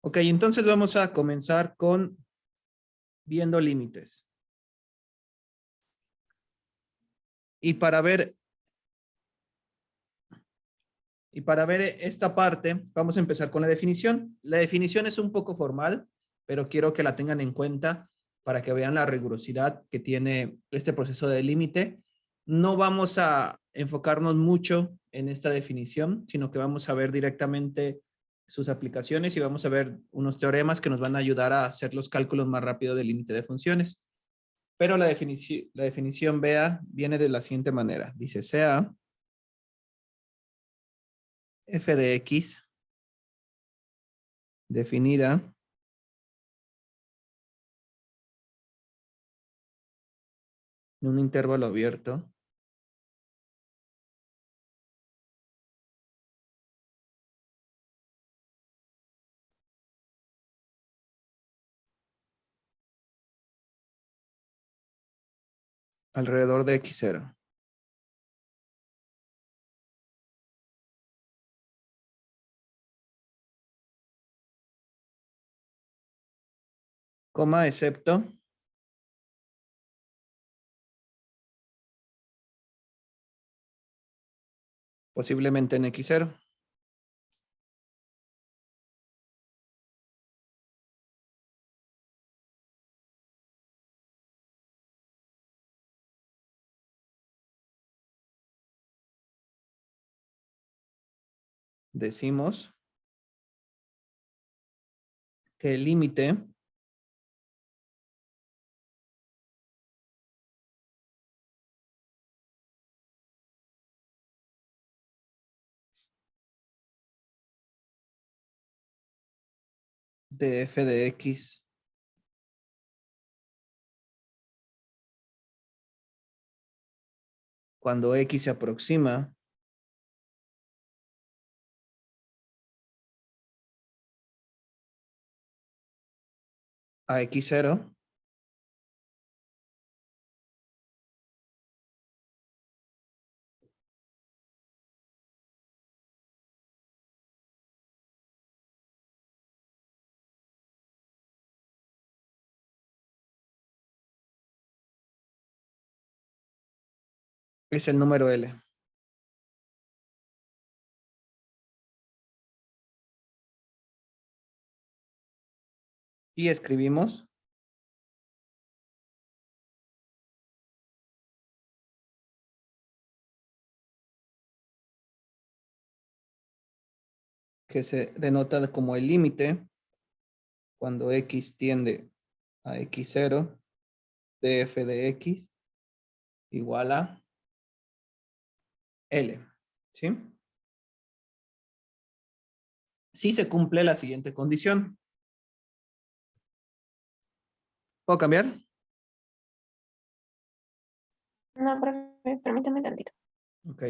Ok, entonces vamos a comenzar con viendo límites. Y para ver, esta parte, vamos a empezar con la definición. La definición es un poco formal, pero quiero que la tengan en cuenta para que vean la rigurosidad que tiene este proceso de límite. No vamos a enfocarnos mucho en esta definición, sino que vamos a ver directamente sus aplicaciones y vamos a ver unos teoremas que nos van a ayudar a hacer los cálculos más rápido del límite de funciones. Pero la definición vea viene de la siguiente manera. Dice sea f de x definida en un intervalo abierto alrededor de x0. Coma, excepto posiblemente en x0. Decimos que el límite de f de x cuando x se aproxima a x0 es el número L. Y escribimos que se denota como el límite cuando x tiende a x0 de f de x igual a L. ¿Sí? Si se cumple la siguiente condición. ¿Puedo cambiar? No, profe, permítame tantito. Ok.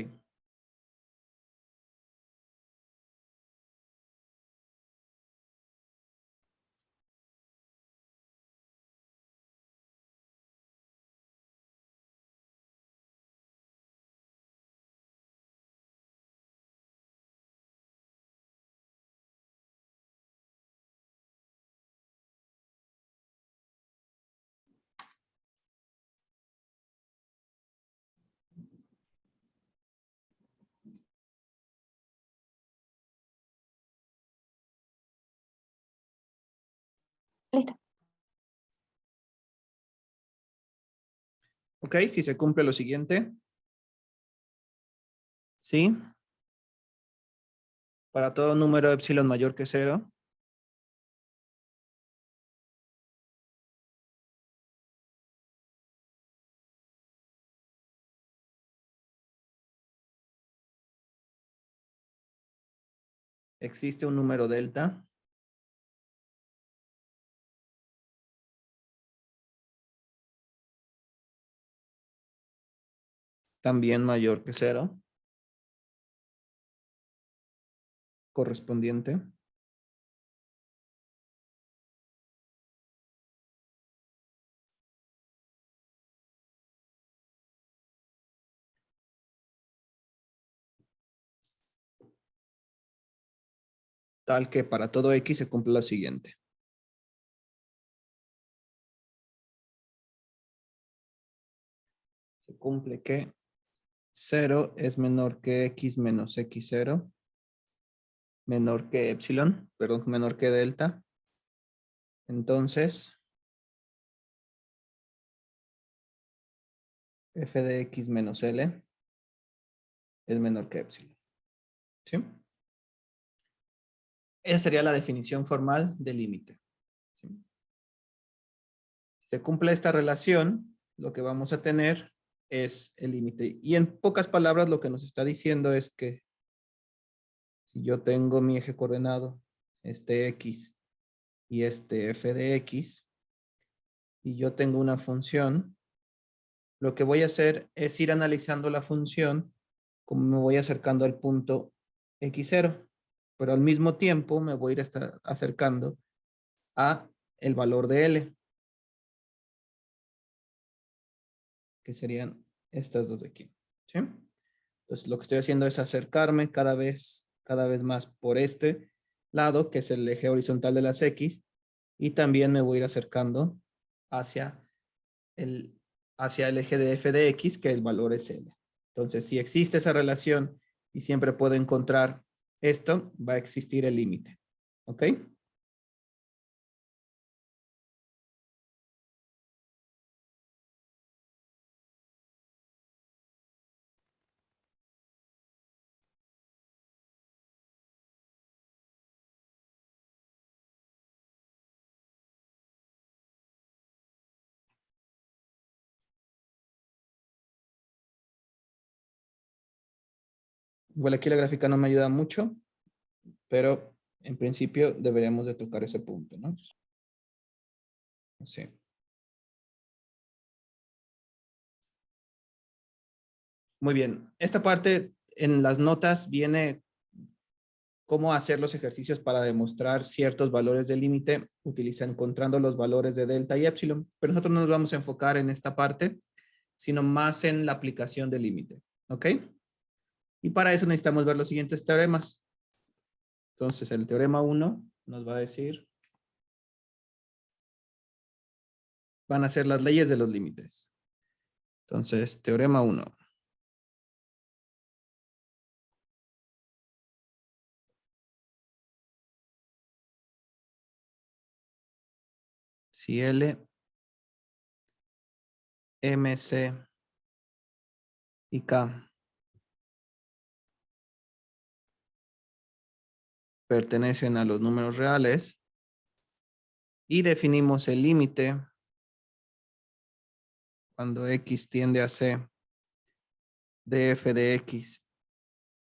Listo. Ok, si se cumple lo siguiente. Sí. Para todo número epsilon mayor que 0. Existe un número delta. También mayor que 0. Correspondiente. tal que para todo X se cumple lo siguiente. Se cumple que 0 es menor que X menos X0, menor que epsilon, perdón, menor que delta. Entonces, f de X menos L es menor que epsilon. ¿Sí? Esa sería la definición formal del límite. ¿Sí? Si se cumple esta relación, lo que vamos a tener es el límite. Y en pocas palabras, lo que nos está diciendo es que si yo tengo mi eje coordenado, este X y este f de X, y yo tengo una función, lo que voy a hacer es ir analizando la función como me voy acercando al punto X0, pero al mismo tiempo me voy a ir acercando a el valor de L, que serían estas dos de aquí. ¿Sí? Entonces lo que estoy haciendo es acercarme cada vez más por este lado, que es el eje horizontal de las X, y también me voy a ir acercando hacia hacia el eje de f de X, que el valor es L. Entonces, si existe esa relación y siempre puedo encontrar esto, va a existir el límite. ¿Ok? Igual aquí la gráfica no me ayuda mucho, pero en principio deberíamos de tocar ese punto, ¿no? Sí. Muy bien. Esta parte en las notas viene cómo hacer los ejercicios para demostrar ciertos valores de límite, encontrando los valores de delta y epsilon, pero nosotros no nos vamos a enfocar en esta parte, sino más en la aplicación del límite. ¿Ok? Y para eso necesitamos ver los siguientes teoremas. Entonces, el teorema 1 nos va a decir, van a ser las leyes de los límites. Entonces, teorema 1. Si L, M, C y K pertenecen a los números reales y definimos el límite cuando X tiende a C de f de X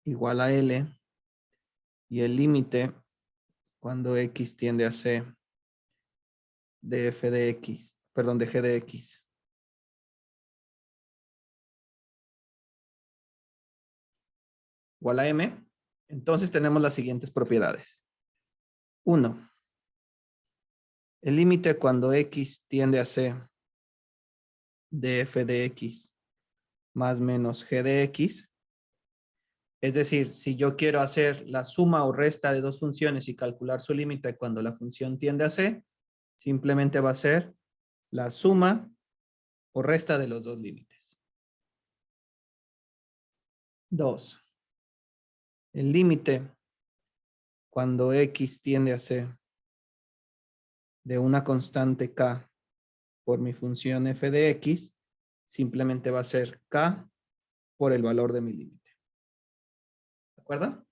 igual a L y el límite cuando X tiende a C de f de X, perdón, de G de X. Igual a M. Entonces tenemos las siguientes propiedades. 1. El límite cuando X tiende a C de f de X más menos G de X. Es decir, si yo quiero hacer la suma o resta de dos funciones y calcular su límite cuando la función tiende a C, simplemente va a ser la suma o resta de los dos límites. 2. El límite cuando X tiende a C de una constante K por mi función f de X, simplemente va a ser K por el valor de mi límite. ¿De acuerdo?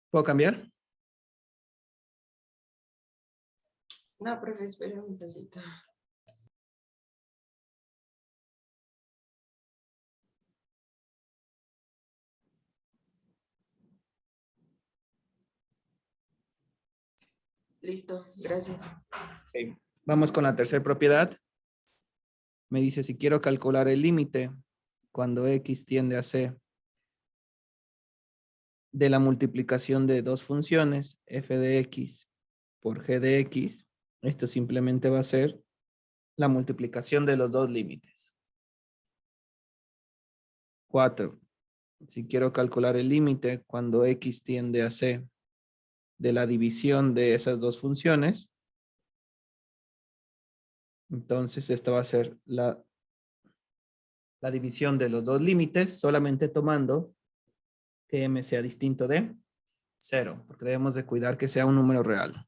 ¿Puedo cambiar? No, profe, espera un tantito. Listo, gracias. Okay. Vamos con la tercera propiedad. Me dice si quiero calcular el límite cuando X tiende a C de la multiplicación de dos funciones, f de X por g de x. Esto simplemente va a ser la multiplicación de los dos límites. 4. Si quiero calcular el límite cuando x tiende a c de la división de esas dos funciones, entonces esta va a ser la división de los dos límites solamente tomando que m sea distinto de 0, porque debemos de cuidar que sea un número real.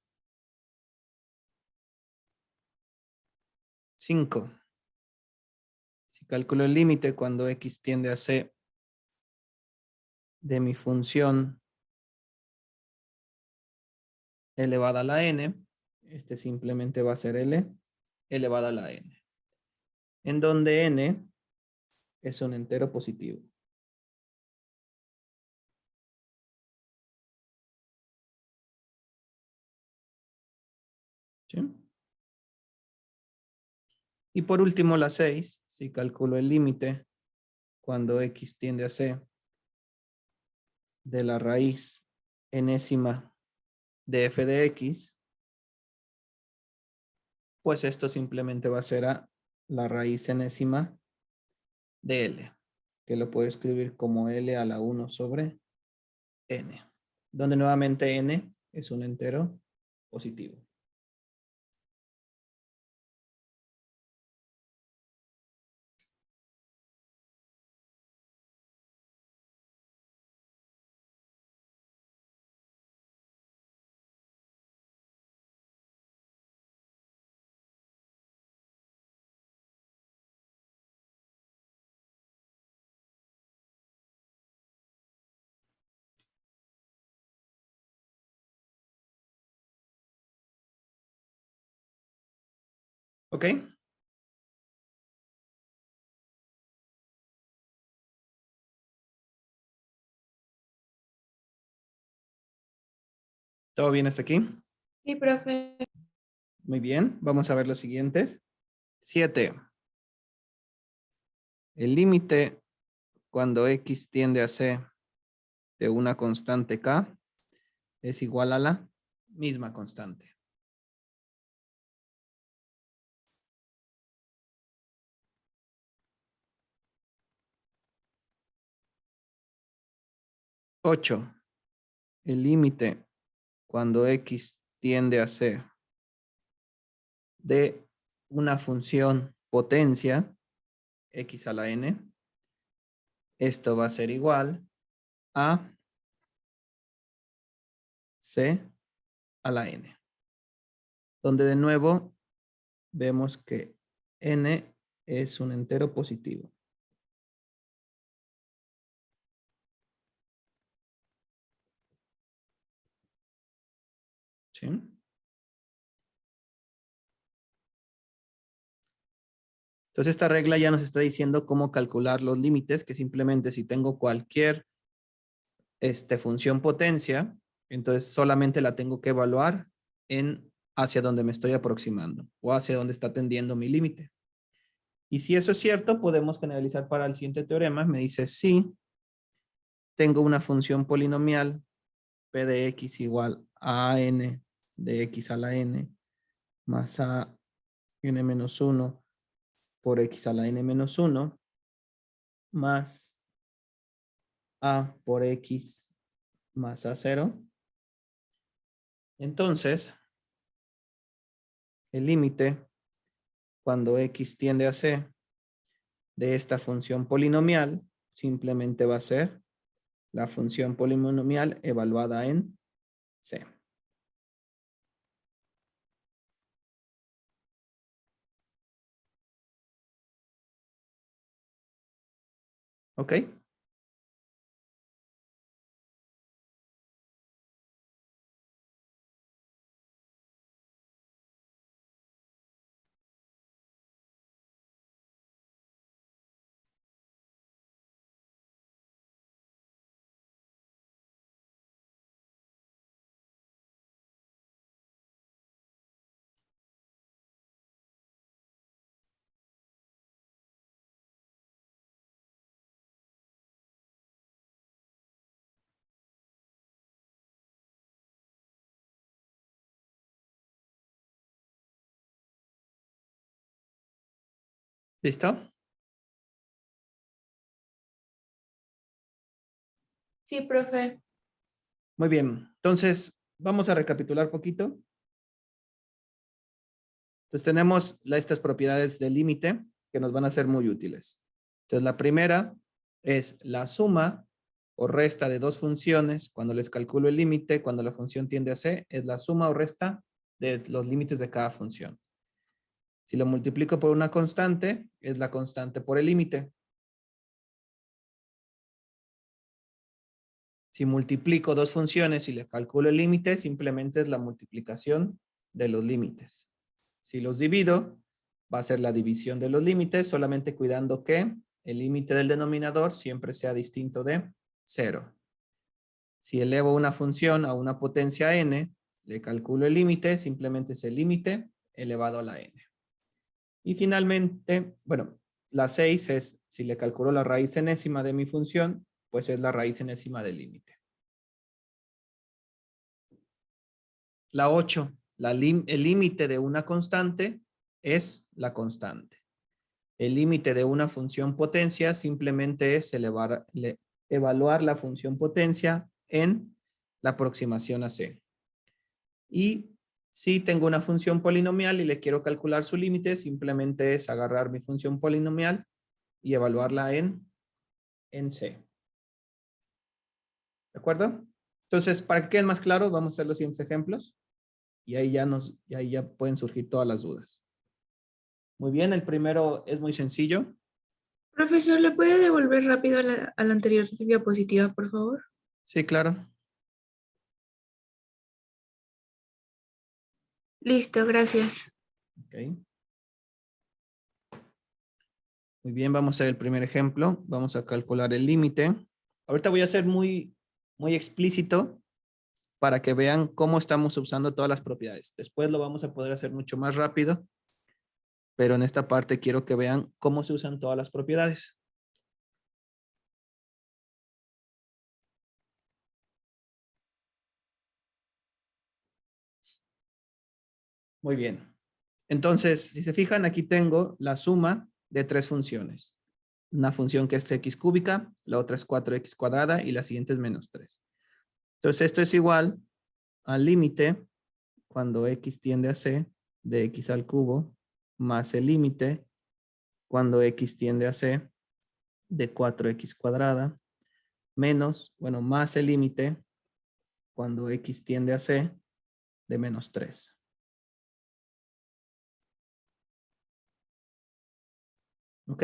5. Si calculo el límite cuando x tiende a c de mi función elevada a la n, este simplemente va a ser L elevada a la n, en donde n es un entero positivo. ¿Sí? Y por último la 6, si calculo el límite cuando x tiende a c de la raíz enésima de f de x, pues esto simplemente va a ser a la raíz enésima de L, que lo puedo escribir como L a la 1 sobre n, donde nuevamente n es un entero positivo. ¿Ok? ¿Todo bien hasta aquí? Sí, profe. Muy bien, vamos a ver los siguientes. 7. El límite cuando x tiende a c de una constante k es igual a la misma constante. Ocho. El límite cuando x tiende a c de una función potencia x a la n, esto va a ser igual a c a la n, donde de nuevo vemos que n es un entero positivo. ¿Sí? Entonces esta regla ya nos está diciendo cómo calcular los límites, que simplemente si tengo cualquier función potencia, entonces solamente la tengo que evaluar en hacia donde me estoy aproximando o hacia donde está tendiendo mi límite. Y si eso es cierto, podemos generalizar para el siguiente teorema. Me dice si tengo una función polinomial p de x igual a n de x a la n más a n menos 1 por x a la n menos 1 más a por x más a 0. Entonces, el límite cuando x tiende a c de esta función polinomial simplemente va a ser la función polinomial evaluada en c. ¿Ok? ¿Listo? Sí, profe. Muy bien. Entonces, vamos a recapitular poquito. Entonces, tenemos estas propiedades del límite que nos van a ser muy útiles. Entonces, la primera es la suma o resta de dos funciones. Cuando les calculo el límite, cuando la función tiende a C, es la suma o resta de los límites de cada función. Si lo multiplico por una constante, es la constante por el límite. Si multiplico dos funciones y le calculo el límite, simplemente es la multiplicación de los límites. Si los divido, va a ser la división de los límites, solamente cuidando que el límite del denominador siempre sea distinto de 0. Si elevo una función a una potencia n, le calculo el límite, simplemente es el límite elevado a la n. Y finalmente, bueno, la 6 es, si le calculo la raíz enésima de mi función, pues es la raíz enésima del límite. La 8, el límite de una constante es la constante. El límite de una función potencia simplemente es evaluar la función potencia en la aproximación a C. Y si tengo una función polinomial y le quiero calcular su límite, simplemente es agarrar mi función polinomial y evaluarla en C. ¿De acuerdo? Entonces, para que quede más claro, vamos a hacer los siguientes ejemplos. Y ahí ya pueden surgir todas las dudas. Muy bien, el primero es muy sencillo. Profesor, ¿le puede devolver rápido a la anterior diapositiva, por favor? Sí, claro. Listo, gracias. Ok. Muy bien, vamos a ver el primer ejemplo. Vamos a calcular el límite. Ahorita voy a ser muy explícito para que vean cómo estamos usando todas las propiedades. Después lo vamos a poder hacer mucho más rápido, pero en esta parte quiero que vean cómo se usan todas las propiedades. Muy bien. Entonces, si se fijan, aquí tengo la suma de tres funciones. Una función que es x cúbica, la otra es 4x cuadrada y la siguiente es menos 3. Entonces, esto es igual al límite cuando x tiende a c de x al cubo más el límite cuando x tiende a c de 4x cuadrada menos, bueno, más el límite cuando x tiende a c de menos 3. ¿Ok?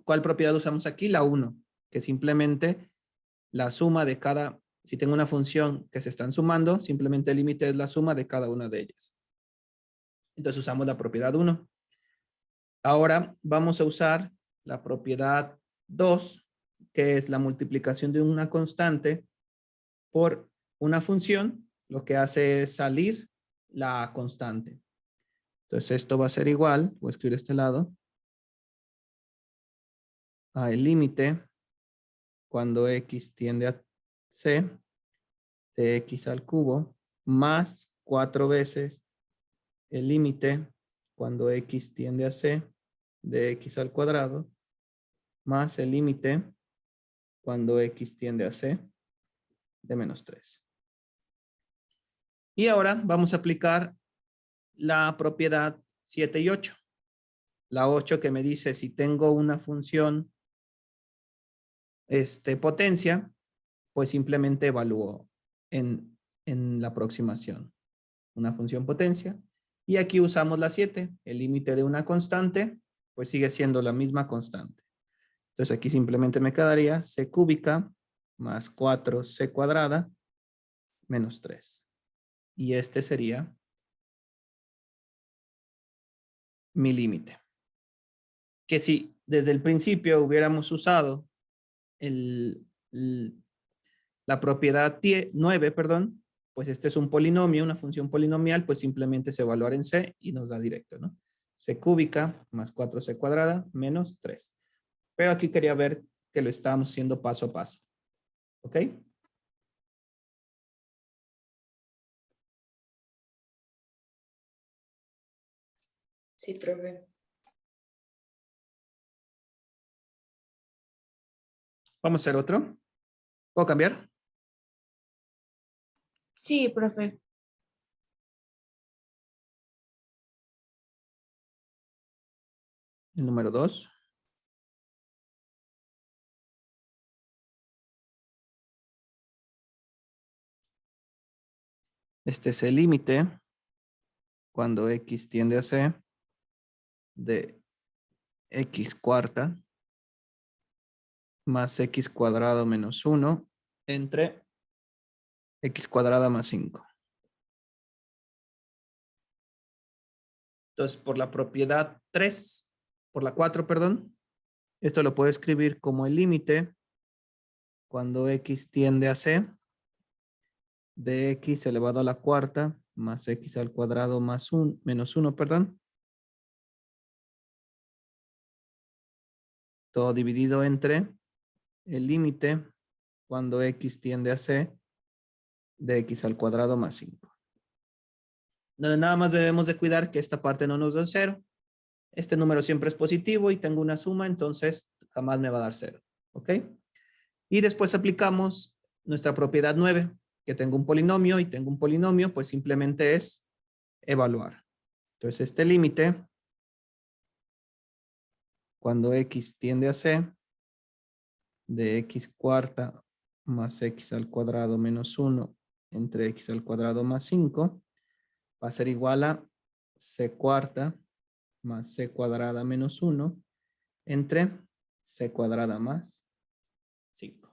¿Cuál propiedad usamos aquí? La 1, que simplemente la suma de cada, si tengo una función que se están sumando, simplemente el límite es la suma de cada una de ellas. Entonces usamos la propiedad 1. Ahora vamos a usar la propiedad 2, que es la multiplicación de una constante por una función. Lo que hace es salir la constante. Entonces esto va a ser igual, voy a escribir este lado, a el límite cuando x tiende a c de x al cubo más 4 veces el límite cuando x tiende a c de x al cuadrado más el límite cuando x tiende a c de menos 3. Y ahora vamos a aplicar la propiedad 7 y 8. La 8 que me dice si tengo una función potencia, pues simplemente evalúo en la aproximación una función potencia. Y aquí usamos la 7. El límite de una constante, pues sigue siendo la misma constante. Entonces aquí simplemente me quedaría c cúbica más 4c cuadrada menos 3. Y este sería mi límite. Que si desde el principio hubiéramos usado la propiedad 9, perdón, pues este es un polinomio, una función polinomial, pues simplemente es evaluar en C y nos da directo, ¿no? C cúbica más 4c cuadrada menos 3. Pero aquí quería ver que lo estábamos haciendo paso a paso. ¿Ok? Sí, profe. Vamos a hacer otro. ¿Puedo cambiar? Sí, profe. El número 2. Este es el límite cuando x tiende a c de x cuarta más x cuadrado menos 1 entre x cuadrada más 5. Entonces, por la propiedad 3, por la 4, perdón, esto lo puedo escribir como el límite cuando x tiende a c de x elevado a la cuarta más x al cuadrado más 1, menos 1, perdón. Todo dividido entre el límite cuando x tiende a c de x al cuadrado más 5. Nada más debemos de cuidar que esta parte no nos da 0. Este número siempre es positivo y tengo una suma, entonces jamás me va a dar 0. ¿Ok? Y después aplicamos nuestra propiedad 9, que tengo un polinomio y tengo un polinomio, pues simplemente es evaluar. Entonces este límite, cuando x tiende a c, de x cuarta más x al cuadrado menos 1 entre x al cuadrado más 5, va a ser igual a c cuarta más c cuadrada menos 1 entre c cuadrada más 5.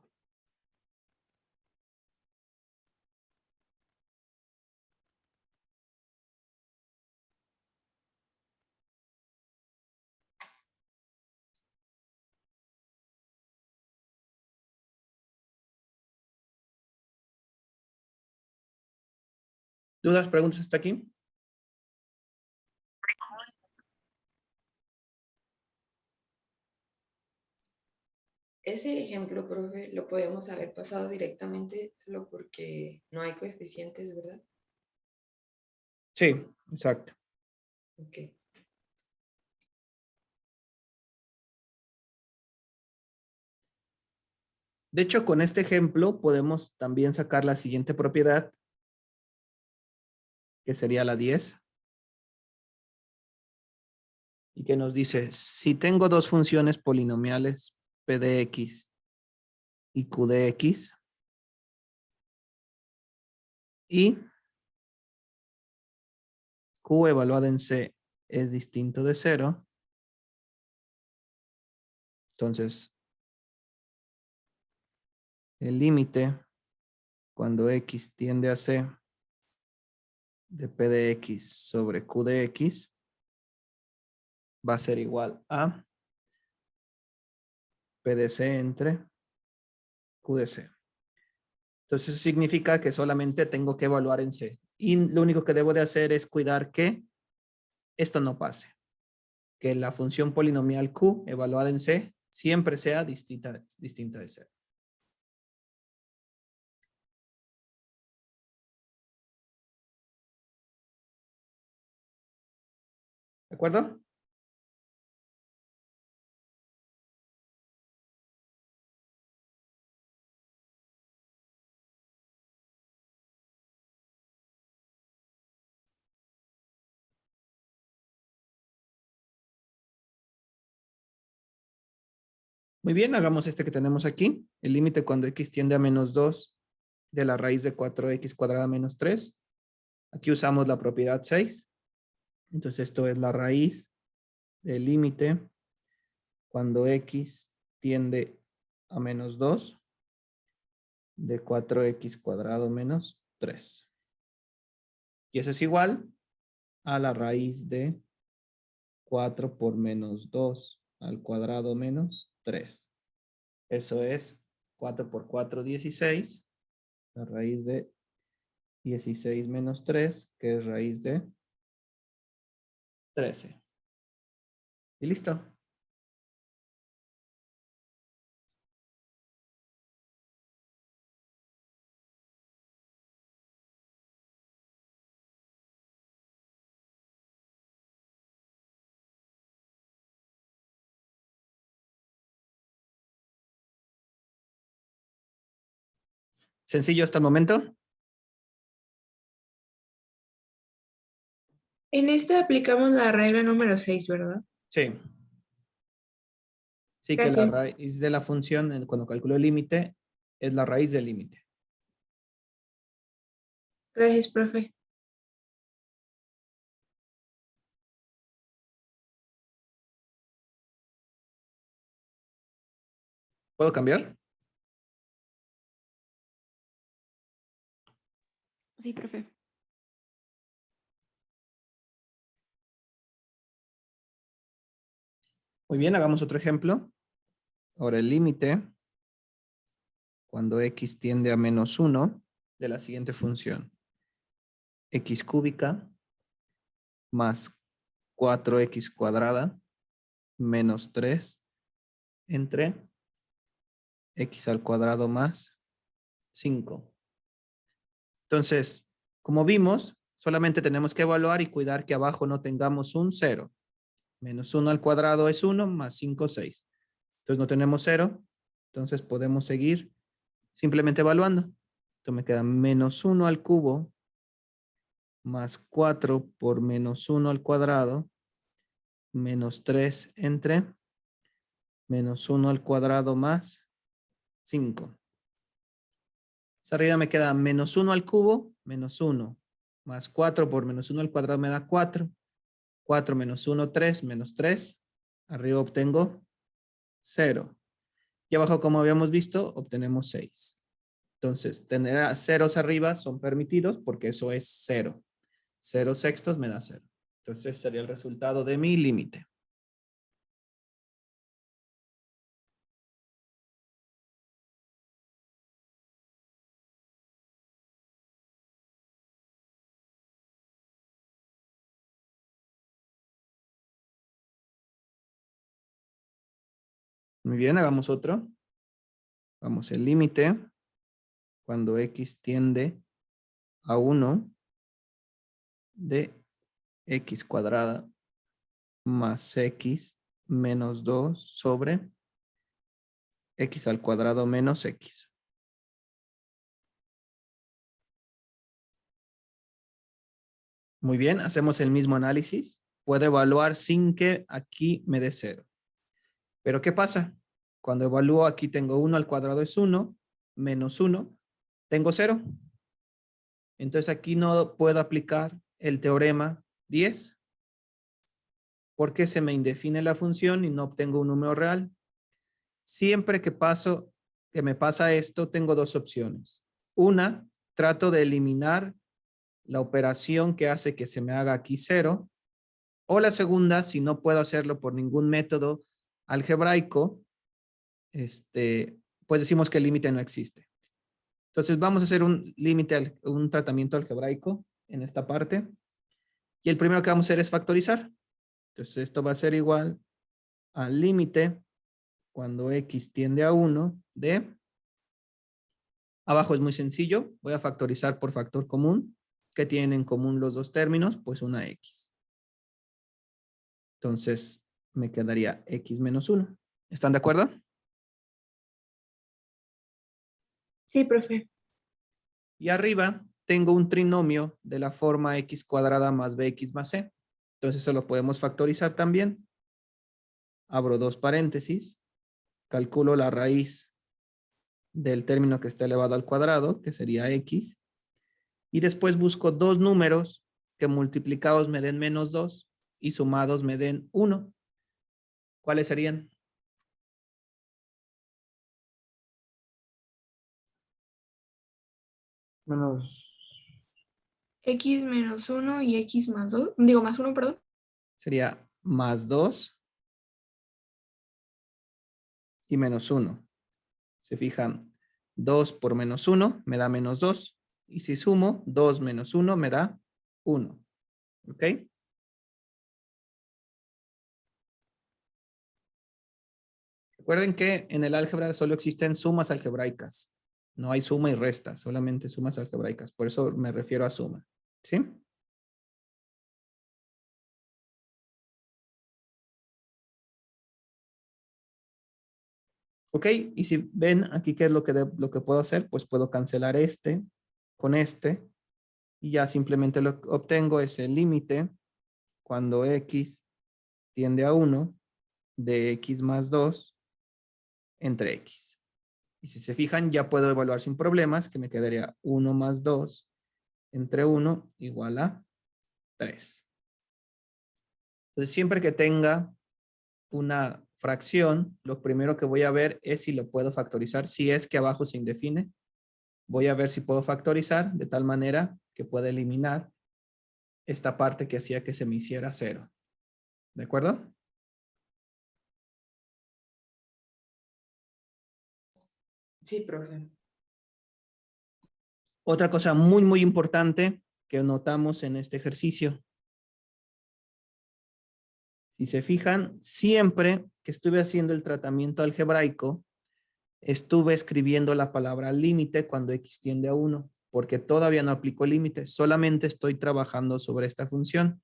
¿Dudas, preguntas hasta aquí? Ese ejemplo, profe, lo podemos haber pasado directamente solo porque no hay coeficientes, ¿verdad? Sí, exacto. Ok. De hecho, con este ejemplo podemos también sacar la siguiente propiedad, que sería la 10. Y que nos dice, si tengo dos funciones polinomiales, p de x y q de x, y q evaluada en c es distinto de 0, entonces el límite cuando x tiende a c de p de x sobre q de x va a ser igual a p de c entre q de c. Entonces eso significa que solamente tengo que evaluar en c. Y lo único que debo de hacer es cuidar que esto no pase. Que la función polinomial q evaluada en c siempre sea distinta de c. ¿De acuerdo? Muy bien, hagamos este que tenemos aquí. El límite cuando x tiende a menos 2 de la raíz de 4x cuadrada menos 3. Aquí usamos la propiedad 6. Entonces esto es la raíz del límite cuando x tiende a menos 2 de 4x cuadrado menos 3. Y eso es igual a la raíz de 4 por menos 2 al cuadrado menos 3. Eso es 4 por 4, 16. La raíz de 16 menos 3, que es raíz de 13. Y listo. ¿Sencillo hasta el momento? En esta aplicamos la regla número 6, ¿verdad? Sí. Sí que la Gracias. raíz de la función, cuando calculo el límite, es la raíz del límite. Gracias, profe. ¿Puedo cambiar? Sí, profe. Muy bien, hagamos otro ejemplo. Ahora el límite, cuando x tiende a -1, de la siguiente función. X cúbica más 4x cuadrada menos 3 entre x al cuadrado más 5. Entonces, como vimos, solamente tenemos que evaluar y cuidar que abajo no tengamos un 0. -1 al cuadrado es 1, más 5, 6. Entonces no tenemos 0. Entonces podemos seguir simplemente evaluando. Entonces me queda -1 al cubo más 4 por -1 al cuadrado menos 3 entre -1 al cuadrado más 5. Arriba me queda -1 al cubo, -1, más 4 por -1 al cuadrado me da 4. 4 menos 1, 3, menos 3. Arriba obtengo 0. Y abajo, como habíamos visto, obtenemos 6. Entonces, tener a ceros arriba son permitidos porque eso es 0. 0 sextos me da 0. Entonces, sería el resultado de mi límite. Muy bien, hagamos otro. Vamos el límite cuando x tiende a 1 de x cuadrada más x menos 2 sobre x al cuadrado menos x. Muy bien, hacemos el mismo análisis. Puedo evaluar sin que aquí me dé 0. Pero ¿qué pasa? Cuando evalúo aquí tengo 1 al cuadrado es 1, menos 1, tengo 0. Entonces aquí no puedo aplicar el teorema 10 porque se me indefine la función y no obtengo un número real. Siempre que me pasa esto, tengo dos opciones. Una, trato de eliminar la operación que hace que se me haga aquí 0. O la segunda, si no puedo hacerlo por ningún método algebraico, pues decimos que el límite no existe. Entonces vamos a hacer un tratamiento algebraico en esta parte. Y el primero que vamos a hacer es factorizar. Entonces esto va a ser igual al límite cuando x tiende a 1 de... Abajo es muy sencillo. Voy a factorizar por factor común. ¿Qué tienen en común los dos términos? Pues una x. Entonces me quedaría x menos 1. ¿Están de acuerdo? Sí, profe. Y arriba tengo un trinomio de la forma x cuadrada más bx más c. Entonces se lo podemos factorizar también. Abro dos paréntesis. Calculo la raíz del término que está elevado al cuadrado, que sería x. Y después busco dos números que multiplicados me den -2 y sumados me den 1. ¿Cuáles serían? Menos X menos 1 y X más 2. Digo, más 1, perdón. Sería +2 y -1. Se fijan, 2 por -1 me da -2. Y si sumo, 2 menos 1 me da 1. ¿Ok? Recuerden que en el álgebra solo existen sumas algebraicas. No hay suma y resta, solamente sumas algebraicas. Por eso me refiero a suma. ¿Sí? Ok, y si ven aquí qué es lo que puedo hacer, pues puedo cancelar este con este y ya simplemente lo que obtengo es el límite cuando x tiende a 1 de x más 2 entre x. Y si se fijan, ya puedo evaluar sin problemas que me quedaría 1 más 2 entre 1 igual a 3. Entonces, siempre que tenga una fracción, lo primero que voy a ver es si lo puedo factorizar. Si es que abajo se indefine, voy a ver si puedo factorizar de tal manera que pueda eliminar esta parte que hacía que se me hiciera 0. ¿De acuerdo? Sí, profe. Otra cosa muy, muy importante que notamos en este ejercicio. Si se fijan, siempre que estuve haciendo el tratamiento algebraico, estuve escribiendo la palabra límite cuando x tiende a 1, porque todavía no aplico límite, solamente estoy trabajando sobre esta función.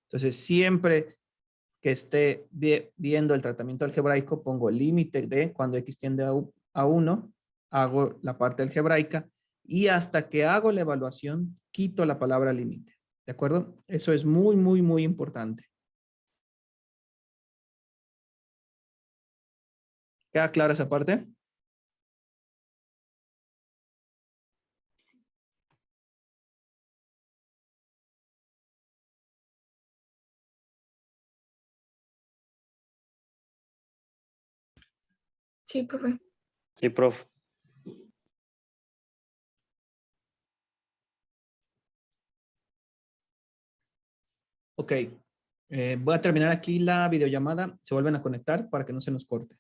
Entonces, siempre que esté viendo el tratamiento algebraico, pongo el límite de cuando x tiende a 1, hago la parte algebraica y hasta que hago la evaluación, quito la palabra límite. ¿De acuerdo? Eso es muy, muy, muy importante. ¿Queda clara esa parte? Sí, profe. Sí, profe. Ok. Voy a terminar aquí la videollamada. Se vuelven a conectar para que no se nos corte.